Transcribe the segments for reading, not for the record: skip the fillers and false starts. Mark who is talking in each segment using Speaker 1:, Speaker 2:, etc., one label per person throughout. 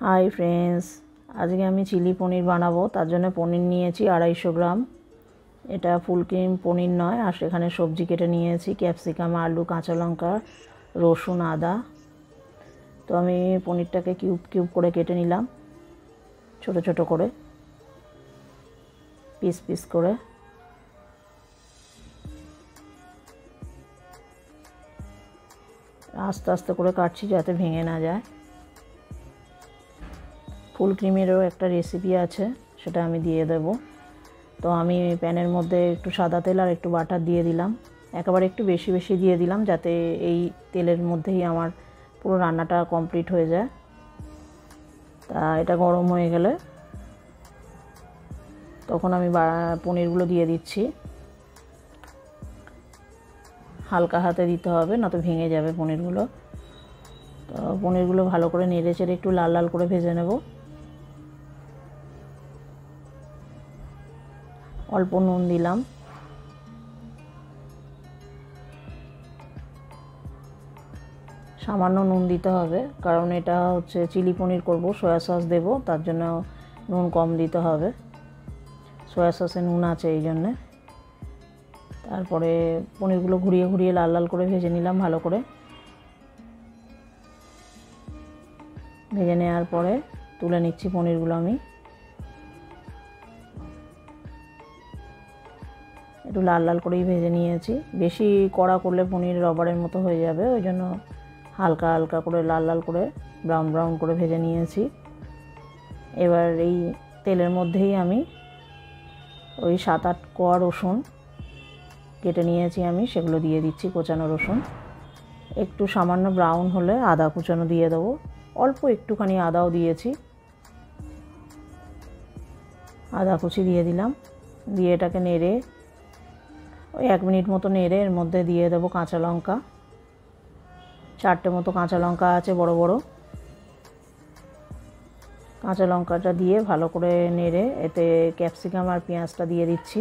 Speaker 1: Hi friends, आज के आमी चिली पनीर बानाबो। तार जोन्नो पनीर नियेछि 250 ग्राम। एटा फुल क्रीम पनीर नय। आर सेखाने सब्जी केटे नियेछि क्यापसिकाम, आलू, काँचा लंका, रसुन, आदा। तो आमी पनीरटाके किউব किউব करे केटे निलाम, छोटो छोटो करे, पिस पिस करे। आस्ते आस्ते करे काटछि जाते भेंगे ना जाए। फुल क्रीमेरो एक रेसिपि आछे, सेटा आमी दिए देब। तो आमी पैनेर मध्य एकटू सादा तेल और एकटू बाटार दिए दिलाम। एकेबारे एकटू बेशी बेशी दिए दिलाम जाते एई तेलेर मध्येई आमार पुरो रान्नाटा कमप्लीट हो जाए। ता एटा गरम हो गेले तखन आमी पनीरगुलो दिए दिচ্ছি। हालका हाथे दिते होबे, ना तो भेंगे जाबे पनीरगुलो। तो पनीरगुलो भालो करे नेड़े चेड़े एकटू लाल लाल करे भेजे नेब। अल्प नुन दिलाम, सामान्य नुन दीते होबे कारण एटा होच्छे चिली पनीर करब, सोया सस देब, तार जोन्नो नुन कम दीते होबे। सोया ससे नुन आछे एई जोन्नो। तारपरे पनीरगुलो घुरिए घुरिए लाल लाल करे भेजे निलाम भालो करे। भेजे नेওয়ার परे तुले निচ্ছি पनीरगुलो आमी। একটু লাল লাল করেই ভেজে নিয়েছি। বেশি কড়া করলে পনির রবারের মতো হয়ে যাবে, ওই জন্য হালকা হালকা করে লাল লাল করে ব্রাউন ব্রাউন করে ভেজে নিয়েছি। এবার এই তেলের মধ্যেই আমি ওই 7-8 কোয়া রসুন কেটে নিয়েছি আমি, সেগুলো দিয়ে দিচ্ছি, কোচানো রসুন। একটু সামান্য ব্রাউন হলে আদা কুচানো দিয়ে দেবো। অল্প একটুখানি আদাও দিয়েছি, আদা কুচি দিয়ে দিলাম। দিয়ে এটাকে নেড়ে ওই 1 মিনিট মতো নেড়ে এর মধ্যে দিয়ে দেবো কাঁচা লঙ্কা। 4টে মতো কাঁচা লঙ্কা আছে বড় বড়। কাঁচা লঙ্কাটা দিয়ে ভালো করে নেড়ে এতে ক্যাপসিকাম আর পেঁয়াজটা দিয়ে দিচ্ছি।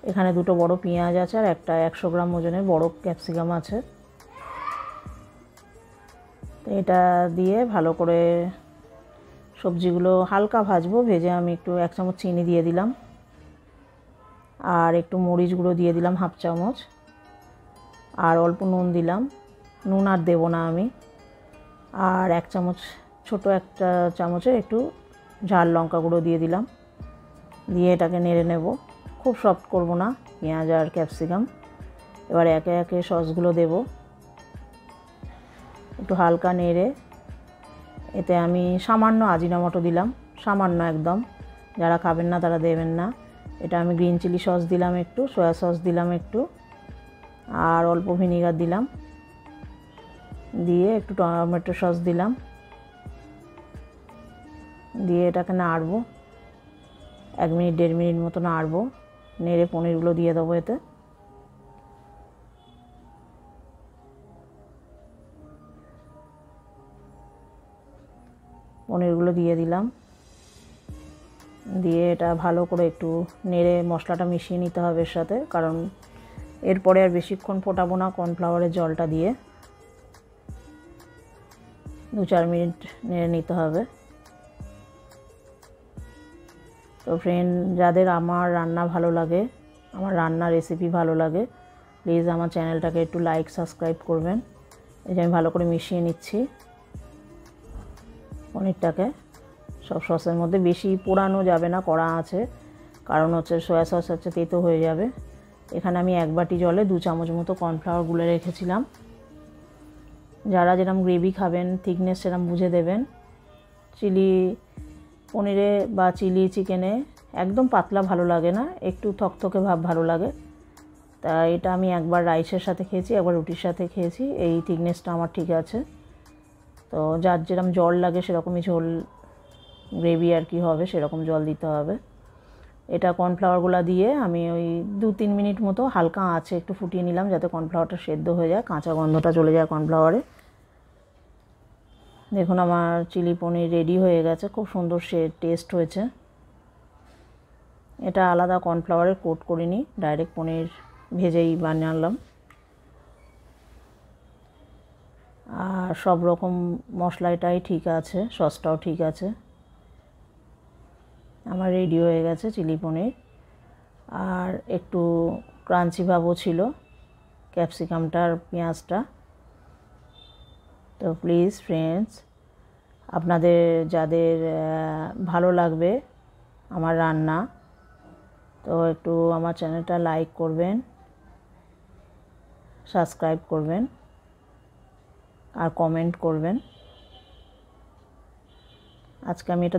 Speaker 1: এখানে দুটো বড় পেঁয়াজ আছে আর একটা 100 গ্রাম ওজনের বড় ক্যাপসিকাম আছে। তো এটা দিয়ে ভালো করে সবজিগুলো হালকা ভাজবো। ভেজে আমি একটু 1 চামচ চিনি দিয়ে দিলাম আর একটু মরিচ গুঁড়ো দিয়ে দিলাম 1/2 চামচ আর অল্প নুন দিলাম। নুন আর দেব না আমি। আর 1 চামচ ছোট একটা চামচের একটু ঝাল লঙ্কা গুঁড়ো দিয়ে দিলাম। দিয়ে এটাকে নেড়ে নেব, খুব সফট করব না পেঁয়াজ আর ক্যাপসিকাম। এবার একে একে সসগুলো দেব, একটু হালকা নেড়ে এতে আমি সামান্য আজিনামোটো দিলাম, সামান্য একদম, যারা খাবেন না তারা দেবেন না। এটা আমি গ্রিন চিলি সস দিলাম একটু, সয়া সস দিলাম একটু আর অল্প ভিনিগার দিলাম। দিয়ে একটু টমেটো সস দিলাম। দিয়ে এটাকে নাড়বো, 1 মিনিট 1.5 মিনিট মতো নাড়বো। নেড়ে পনিরগুলো দিয়ে দেবো এতে। পনিরগুলো দিয়ে দিলাম। দিয়ে এটা ভালো করে একটু নেড়ে মশলাটা মিশিয়ে নিতে হবে এর সাথে, কারণ এরপরে আর বেশিক্ষণ ফোটাবো না কর্নফ্লাওয়ারের জলটা দিয়ে। 2-4 মিনিট নেড়ে নিতে হবে। তো ফ্রেন্ড, যাদের আমার রান্না ভালো লাগে, আমার রান্না রেসিপি ভালো লাগে, প্লিজ আমার চ্যানেলটাকে একটু লাইক সাবস্ক্রাইব করবেন। এই যে আমি ভালো করে মিশিয়ে নিচ্ছি পনিরটাকে সব সসের মধ্যে। বেশি পোড়ানো যাবে না, কড়া আছে, কারণ হচ্ছে সয়া সস হচ্ছে তেতো হয়ে যাবে। এখানে আমি 1 বাটি জলে 2 চামচ মতো কর্নফ্লাওয়ার গুলে রেখেছিলাম। যারা যেরকম গ্রেভি খাবেন, থিকনেস সেরকম বুঝে দেবেন। চিলি পনিরে বা চিলি চিকেনে একদম পাতলা ভালো লাগে না, একটু থকথকে ভাব ভালো লাগে। তা এটা আমি একবার রাইসের সাথে খেয়েছি, একবার রুটির সাথে খেয়েছি, এই থিকনেসটা আমার ঠিক আছে। তো যার যেরকম জল লাগে সেরকমই ঝোল গ্রেভি আর কি হবে, সেরকম জল দিতে হবে। এটা কর্নফ্লাওয়ারগুলো দিয়ে আমি ওই 2-3 মিনিট মতো হালকা আঁচে একটু ফুটিয়ে নিলাম, যাতে কর্নফ্লাওয়ারটা সেদ্ধ হয়ে যায়, কাঁচা গন্ধটা চলে যায় কর্নফ্লাওয়ারে। দেখুন আমার চিলি পনির রেডি হয়ে গেছে, খুব সুন্দর টেস্ট হয়েছে। এটা আলাদা কর্নফ্লাওয়ারে কোট করিনি, ডাইরেক্ট পনির ভেজেই বানালাম। আর সব রকম মশলাটাই ঠিক আছে, সসটাও ঠিক আছে। আমার রেডি হয়ে গেছে চিলি পনির। আর একটু ক্রাঞ্চি ভাবও ছিল ক্যাপসিকামটা আর পেঁয়াজটা। তো প্লিজ ফ্রেন্ডস, আপনাদের যাদের ভালো লাগবে আমার রান্না, তো একটু আমার চ্যানেলটা লাইক করবেন, সাবস্ক্রাইব করবেন আর কমেন্ট করবেন। আজকে আমি এটা